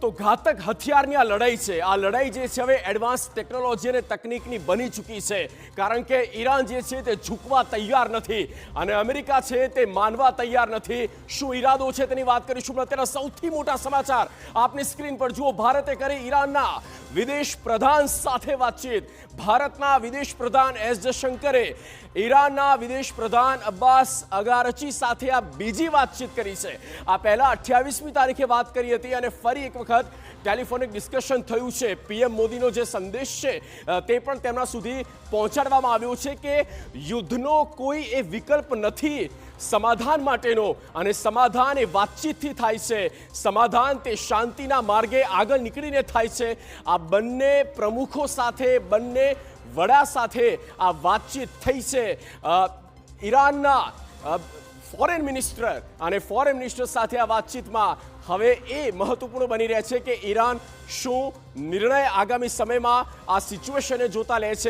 તો ઘાતક હથિયારની આ લડાઈ છે. આ લડાઈ જે છે હવે એડવાન્સ ટેકનોલોજી અને તકનિકની બની ચૂકી છે, કારણ કે ઈરાન જે છે તે ઝૂકવા તૈયાર નથી અને અમેરિકા છે તે માનવા તૈયાર નથી. શું ઈરાદો છે તેની વાત કરીશું. અત્યારના સૌથી મોટા સમાચાર આપની સ્ક્રીન પર જુઓ. ભારતે કરી ઈરાનના વિદેશ પ્રધાન સાથે વાતચીત. ભારતના વિદેશ પ્રધાન એસ જયશંકરે ઈરાનના વિદેશ પ્રધાન અબ્બાસ અગારચી સાથે આ બીજી વાતચીત કરી છે. આ પહેલા 28મી તારીખે વાત કરી હતી અને ફરી એક વખત ટેલિફોનિક ડિસ્કશન થયું છે. પીએમ મોદીનો જે સંદેશ છે તે પણ તેમના સુધી પહોંચાડવામાં આવ્યો છે કે યુદ્ધનો કોઈ એ વિકલ્પ નથી સમાધાન માટેનો, અને સમાધાન એ વાતચીતથી થાય છે. સમાધાન તે શાંતિના માર્ગે આગળ નીકળીને થાય છે. આ બંને પ્રમુખો સાથે, બંને વડા સાથે આ વાતચીત થઈ છે. ઈરાનના ફોરેન મિનિસ્ટર અને ફોરેન મિનિસ્ટર સાથે આ વાતચીતમાં હવે એ મહત્વપૂર્ણ બની રહે છે કે ઈરાન શું નિર્ણય આગામી સમયમાં આ સિચ્યુએશનને જોતા લે છે.